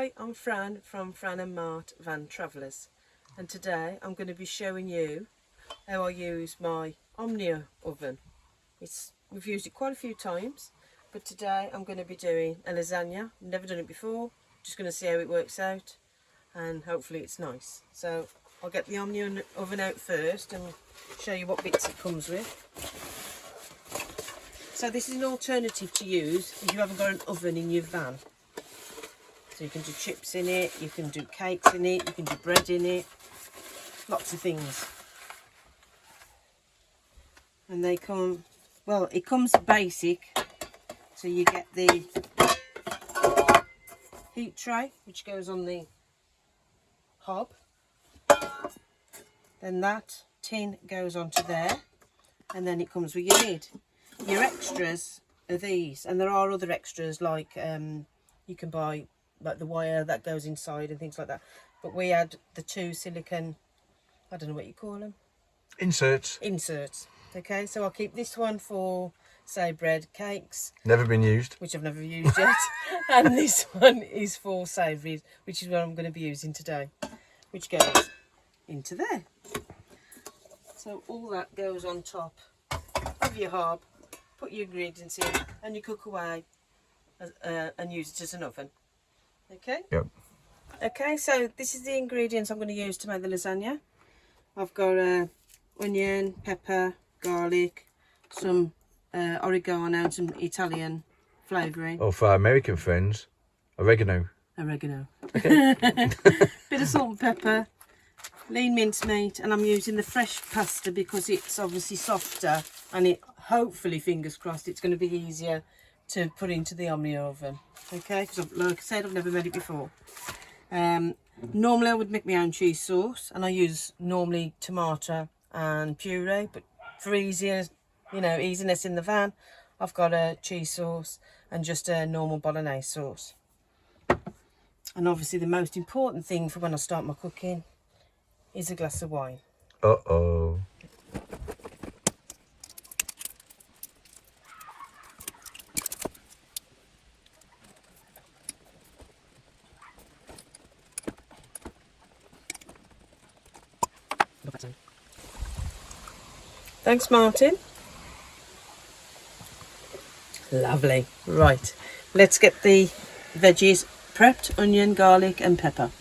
Hi, I'm Fran from Fran and Mart Van Travellers, and today I'm going to be showing you how I use my Omnia oven. We've used it quite a few times, but today I'm going to be doing a lasagna. Never done it before, just going to see how it works out and hopefully it's nice. So I'll get the Omnia oven out first and show you what bits it comes with. So this is an alternative to use if you haven't got an oven in your van. So you can do chips in it, you can do cakes in it, you can do bread in it, lots of things. And they come, well, it comes basic, so you get the heat tray, which goes on the hob. Then that tin goes onto there, and then it comes with your lid. Your extras are these, and there are other extras like you can buy like the wire that goes inside and things like that. But we had the two silicone, I don't know what you call them. Inserts. Okay, so I'll keep this one for, say, bread, cakes. Never been used. Which I've never used yet. And this one is for savouries, which is what I'm going to be using today. Which goes into there. So all that goes on top of your hob. Put your ingredients in and you cook away and use it as an oven. Okay? Yep. Okay, so this is the ingredients I'm going to use to make the lasagna. I've got onion, pepper, garlic, some oregano and some Italian flavouring. Or for our American friends, oregano. Okay. Bit of salt and pepper, lean mincemeat, and I'm using the fresh pasta because it's obviously softer and it hopefully, fingers crossed, it's going to be easier to put into the Omnia oven. Okay, because like I said, I've never made it before. Normally I would make my own cheese sauce, and I use normally tomato and puree, but for easier, easiness in the van, I've got a cheese sauce and just a normal bolognese sauce. And obviously the most important thing for when I start my cooking is a glass of wine. Uh-oh. Thanks, Martin. Lovely. Right, let's get the veggies prepped: onion, garlic and pepper.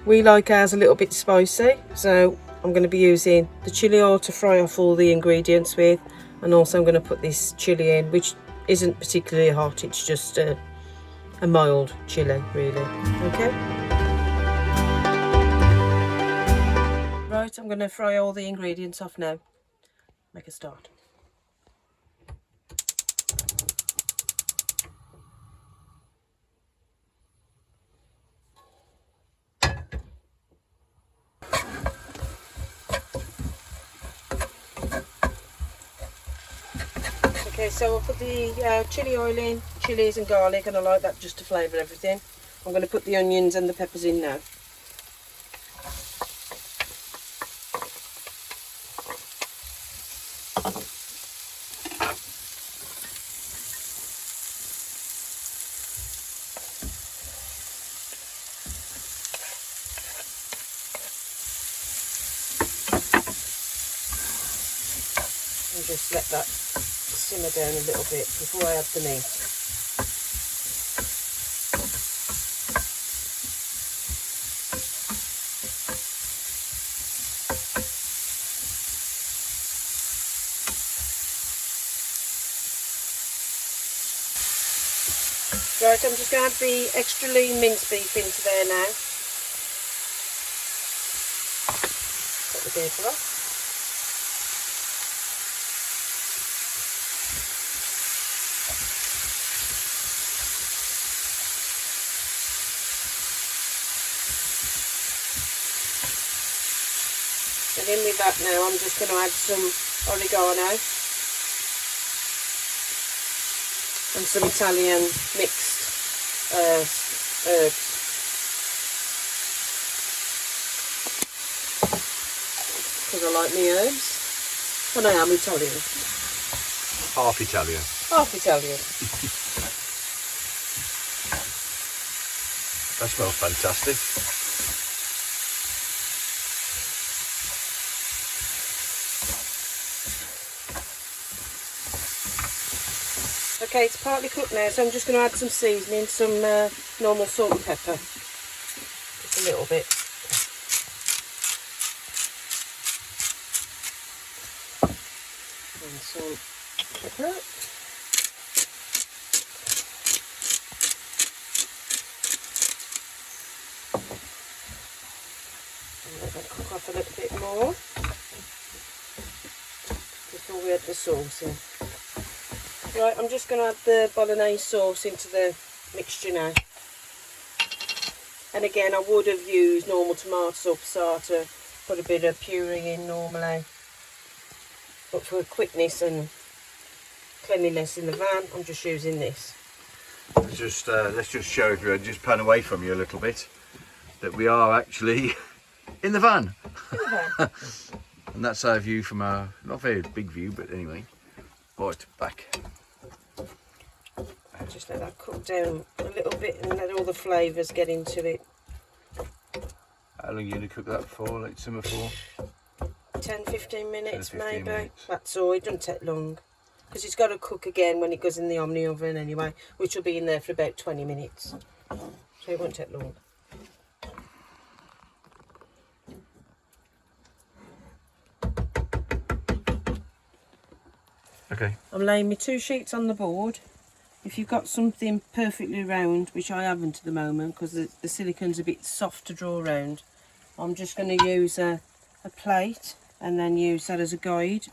We like ours a little bit spicy, so I'm going to be using the chili oil to fry off all the ingredients with, and also I'm going to put this chili in, which isn't particularly hot, it's just a mild chili really. Okay, right, I'm going to fry all the ingredients off now. Make a start. Okay, so I'll put the chili oil in, chilies and garlic, and I like that just to flavour everything. I'm going to put the onions and the peppers in now. And just let that simmer down a little bit before I add the meat. Right, I'm just going to add the extra lean minced beef into there now. Put the beef off. And in with that now, I'm just going to add some oregano and some Italian mixed herbs. Because I like my herbs. And I am Italian. Half Italian. Half Italian. That smells fantastic. Okay, it's partly cooked now, so I'm just going to add some seasoning, some normal salt and pepper. Just a little bit. And some pepper. And let that cook off a little bit more before we add the sauce in. Right, I'm just going to add the bolognese sauce into the mixture now. And again, I would have used normal tomato or passata, put a bit of puree in normally. But for quickness and cleanliness in the van, I'm just using this. Let's just show everyone, just pan away from you a little bit, that we are actually in the van. And that's our view from a not very big view, but anyway, right back. Just let that cook down a little bit and let all the flavours get into it. How long are you going to cook that for, like simmer for? 10-15 minutes 10-15 maybe. minutes. That's all, it doesn't take long. Because it's got to cook again when it goes in the Omnia oven anyway, which will be in there for about 20 minutes. So it won't take long. Okay. I'm laying my 2 sheets on the board. If you've got something perfectly round, which I haven't at the moment because the silicone's a bit soft to draw around, I'm just going to use a plate and then use that as a guide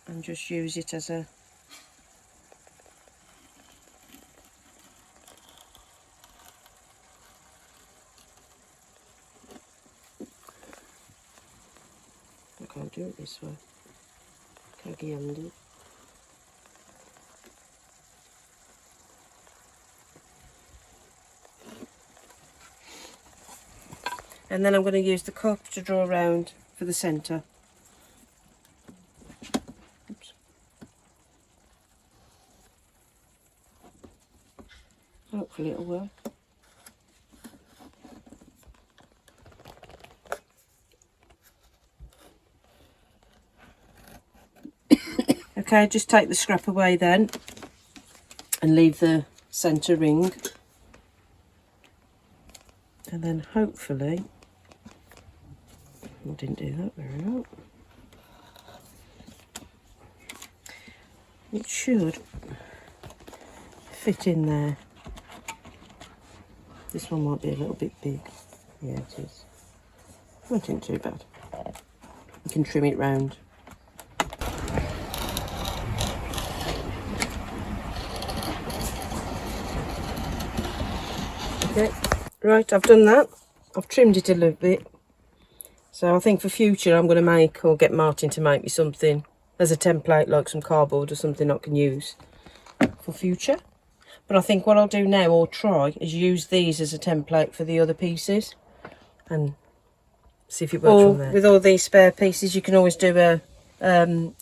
and just use it as a I can't do it this way. Can't get under. And then I'm going to use the cup to draw around for the centre. Oops. Hopefully it'll work. Okay, just take the scrap away then and leave the centre ring. And then hopefully, I didn't do that very well. It should fit in there. This one might be a little bit big. Yeah, it is. Not in too bad. You can trim it round. Okay, right, I've done that. I've trimmed it a little bit. So I think for future I'm going to make, or get Martin to make me something as a template, like some cardboard or something I can use for future. But I think what I'll do now, or try, is use these as a template for the other pieces and see if it works from there. With all these spare pieces, you can always do a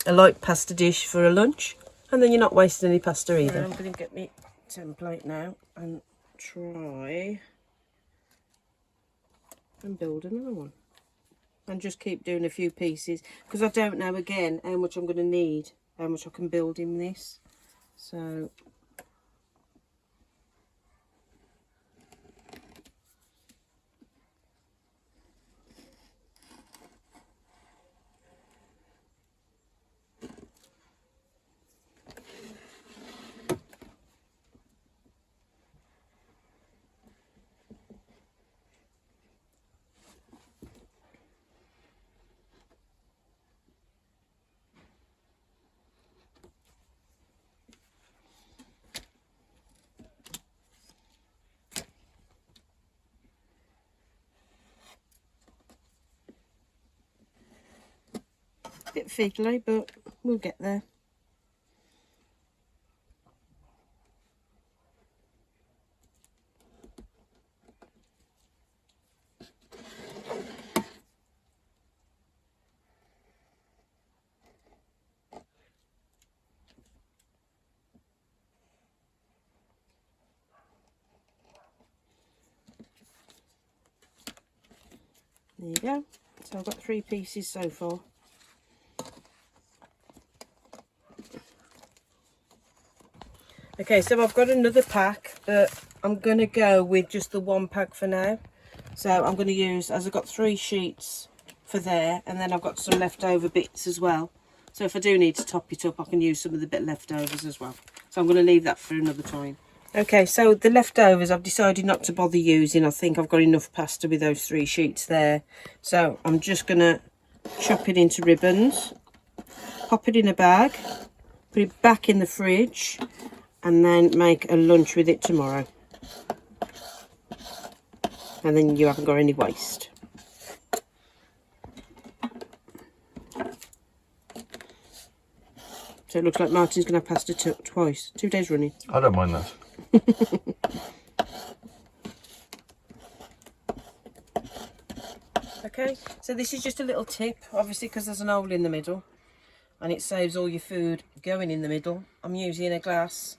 light pasta dish for a lunch, and then you're not wasting any pasta either. I'm going to get me template now and try and build another one. And just keep doing a few pieces, because I don't know again how much I'm going to need, how much I can build in this. So Bit fiddly, but we'll get there. There you go. So I've got 3 pieces so far. Okay, so I've got another pack, but I'm going to go with just the 1 pack for now. So I'm going to use, as I've got 3 sheets for there, and then I've got some leftover bits as well. So if I do need to top it up, I can use some of the bit leftovers as well. So I'm going to leave that for another time. Okay, so the leftovers I've decided not to bother using. I think I've got enough pasta with those 3 sheets there. So I'm just going to chop it into ribbons, pop it in a bag, put it back in the fridge, and then make a lunch with it tomorrow. And then you haven't got any waste. So it looks like Martin's going to have pasta twice, 2 days running. I don't mind that. Okay, so this is just a little tip, obviously because there's an hole in the middle and it saves all your food going in the middle. I'm using a glass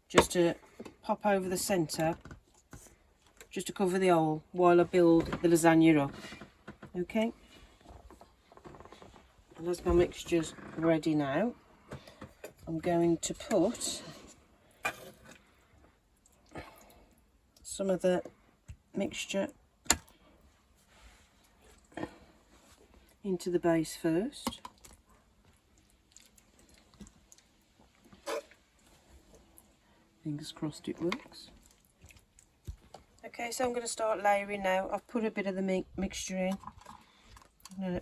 just to pop over the centre, just to cover the hole while I build the lasagna up. Okay, and as my mixture's ready now, I'm going to put some of the mixture into the base first. Fingers crossed it works. Okay, so I'm going to start layering now. I've put a bit of the mixture in. I'm going to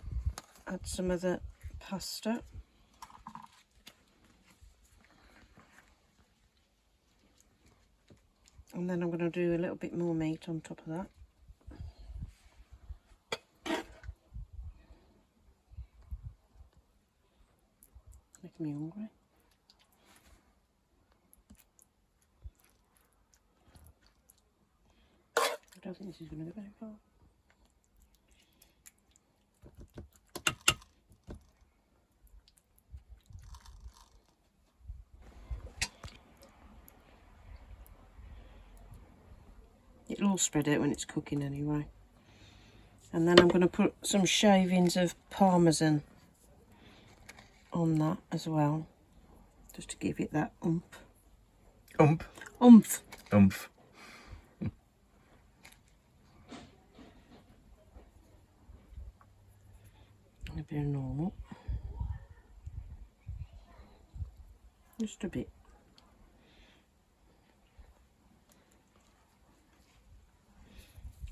add some of the pasta. And then I'm going to do a little bit more meat on top of that. Making me hungry. I don't think this is going to go very far. It'll all spread out when it's cooking anyway. And then I'm going to put some shavings of parmesan on that as well, just to give it that oomph. Oomph. Oomph. A bit of normal. Just a bit.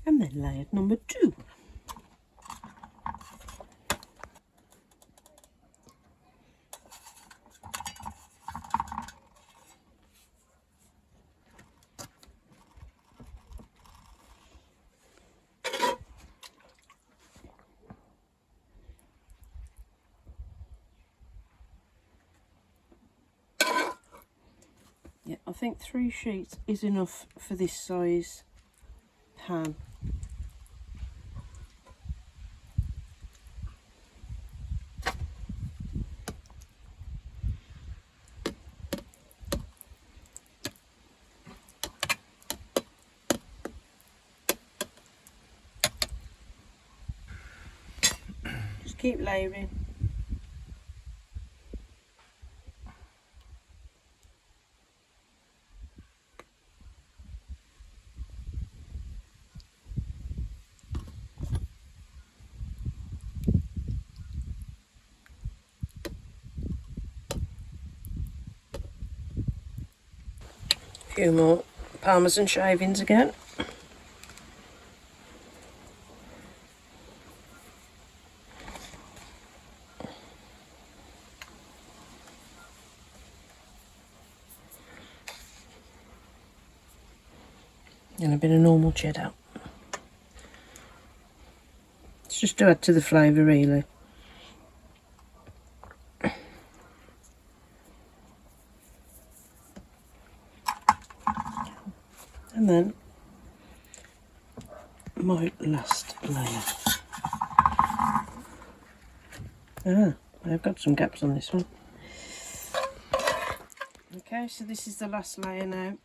And then layer number 2. Yeah, I think 3 sheets is enough for this size pan. Just keep layering. A few more parmesan shavings again. And a bit of normal cheddar. It's just to add to the flavour really. I've got some gaps on this one. Okay, so this is the last layer now.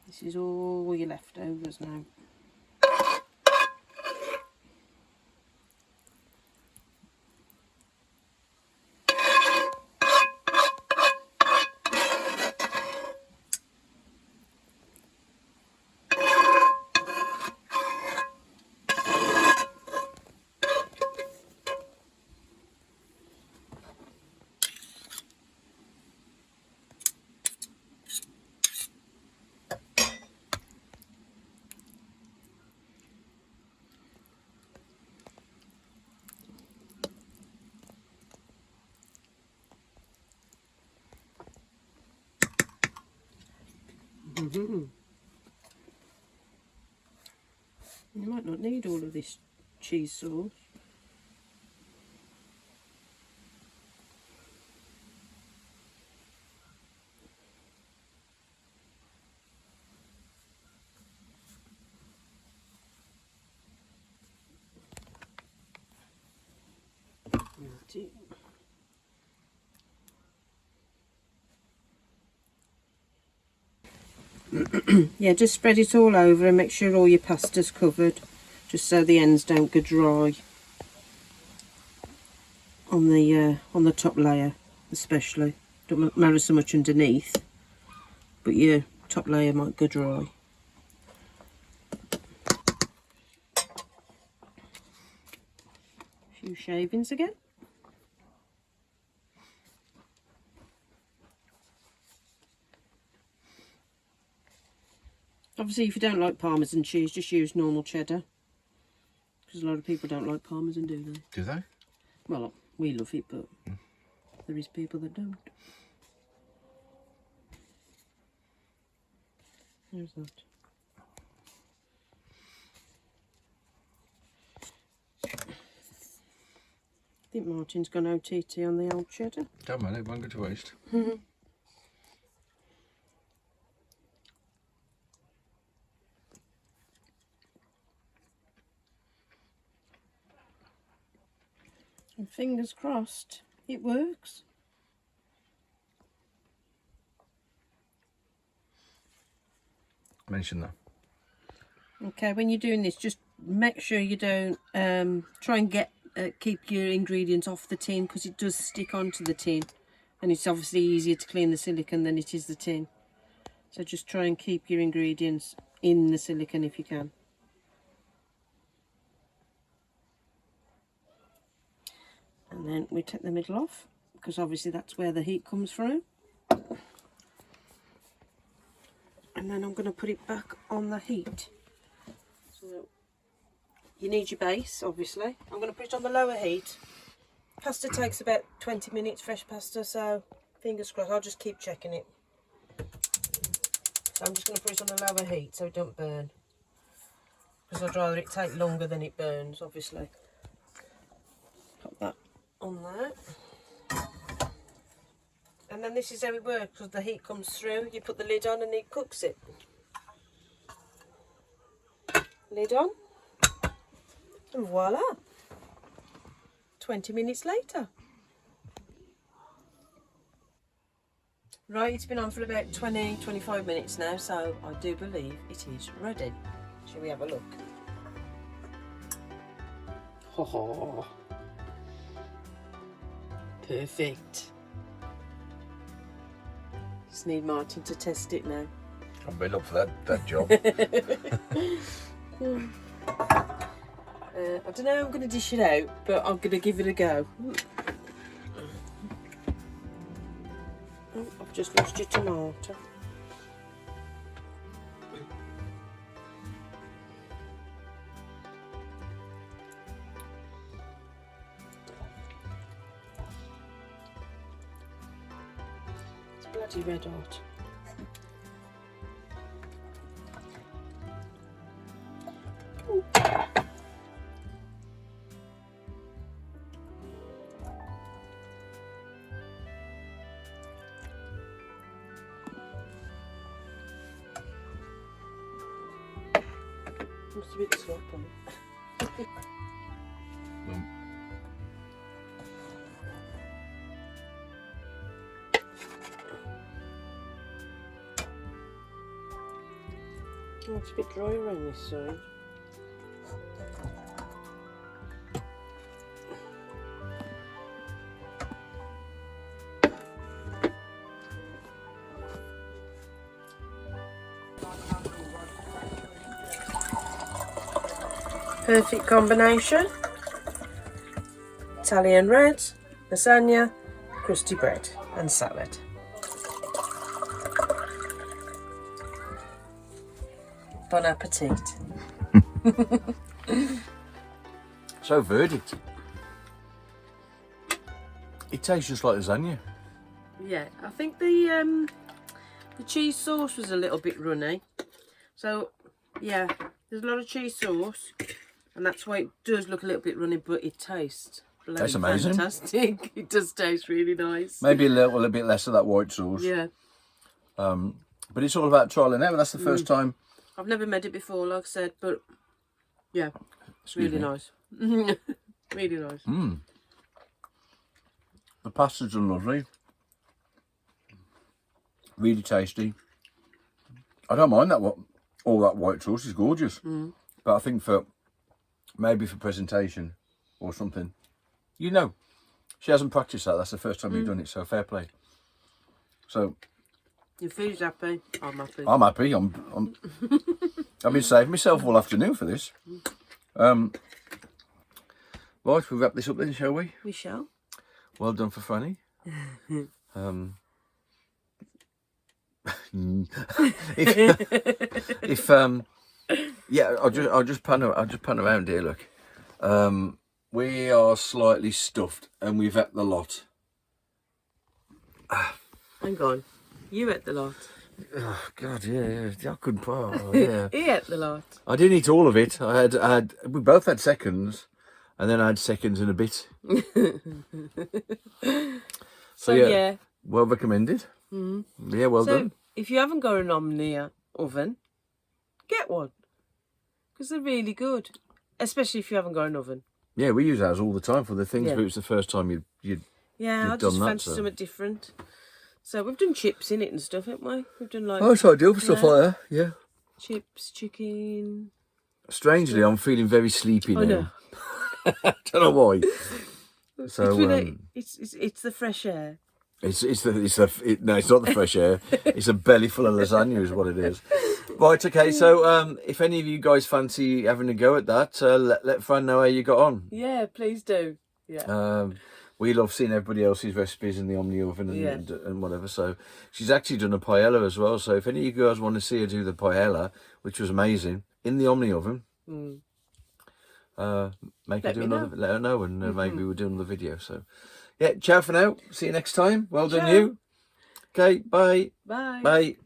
This is all your leftovers now. You might not need all of this cheese sauce. Yeah, just spread it all over and make sure all your pasta's covered, just so the ends don't go dry on the top layer, especially. Don't matter so much underneath, but your top layer might go dry. A few shavings again. Obviously, if you don't like Parmesan cheese, just use normal cheddar. Because a lot of people don't like Parmesan, do they? Do they? Well, we love it, but there is people that don't. There's that. I think Martin's gone OTT on the old cheddar. Don't mind, it won't go to waste. And fingers crossed, it works. Mention that. Okay, when you're doing this, just make sure you don't try and keep your ingredients off the tin, because it does stick onto the tin, and it's obviously easier to clean the silicone than it is the tin. So just try and keep your ingredients in the silicone if you can. And then we take the middle off, because obviously that's where the heat comes from. And then I'm going to put it back on the heat. So you need your base, obviously. I'm going to put it on the lower heat. Pasta takes about 20 minutes, fresh pasta, so fingers crossed. I'll just keep checking it. So I'm just going to put it on the lower heat so it don't burn, because I'd rather it take longer than it burns, obviously. Put that on there. And then this is how it works, because the heat comes through, you put the lid on and it cooks it. Lid on, and voila, 20 minutes later. Right, it's been on for about 20-25 minutes now, so I do believe it is ready. Shall we have a look? Oh, perfect. Just need Martin to test it now. I'm well up for that job. I don't know how I'm going to dish it out, but I'm going to give it a go. Oh, I've just lost your tomato. It's bloody red hot. Must have been the slop on it. Oh, it's a bit dry around this side. Perfect combination. Italian red, lasagna, crusty bread and salad. Bon appetit. So verdict. It tastes just like lasagna. Yeah, I think the cheese sauce was a little bit runny. So yeah, there's a lot of cheese sauce, and that's why it does look a little bit runny, but it tastes That's amazing. fantastic. It does taste really nice. Maybe a little bit less of that white sauce. Yeah. But it's all about trial and error. That's the first time. I've never made it before, like I said, but yeah, it's really nice. Really nice. The pastas are lovely. Really tasty. I don't mind that. All that white sauce is gorgeous. But I think maybe for presentation or something, you know, she hasn't practiced that. That's the first time you've done it. So fair play. So Your food's happy. I'm happy. I'm happy. I've been saving myself all afternoon for this. Right, we'll wrap this up then, shall we? We shall. Well done for Franny. Yeah, I'll just pan around here. Look, we are slightly stuffed, and we've ate the lot. Hang on, you ate the lot. Oh God, yeah, I couldn't. Oh, yeah, He ate the lot. I didn't eat all of it. We both had seconds, and then I had seconds and a bit. So yeah, well recommended. Yeah, well done. If you haven't got an Omnia oven, get one, because they're really good. Especially if you haven't got an oven. Yeah, we use ours all the time for the things, but it was the first time you'd I just fancy something different. So we've done chips in it and stuff, haven't we? We've done like... Oh, it's ideal for stuff like that, yeah. Chips, chicken... Strangely, I'm feeling very sleepy now. I know. Don't know why. So it's the fresh air. No, it's not the fresh air. It's a belly full of lasagna is what it is. Right, okay, so if any of you guys fancy having a go at that, let Fran know how you got on. Yeah, please do. Yeah. We love seeing everybody else's recipes in the Omnia oven and whatever. So she's actually done a paella as well. So if any of you guys want to see her do the paella, which was amazing, in the Omnia oven, let her know, and maybe we'll do another video. So yeah, ciao for now. See you next time. Well done, you. Okay, bye. Bye. Bye.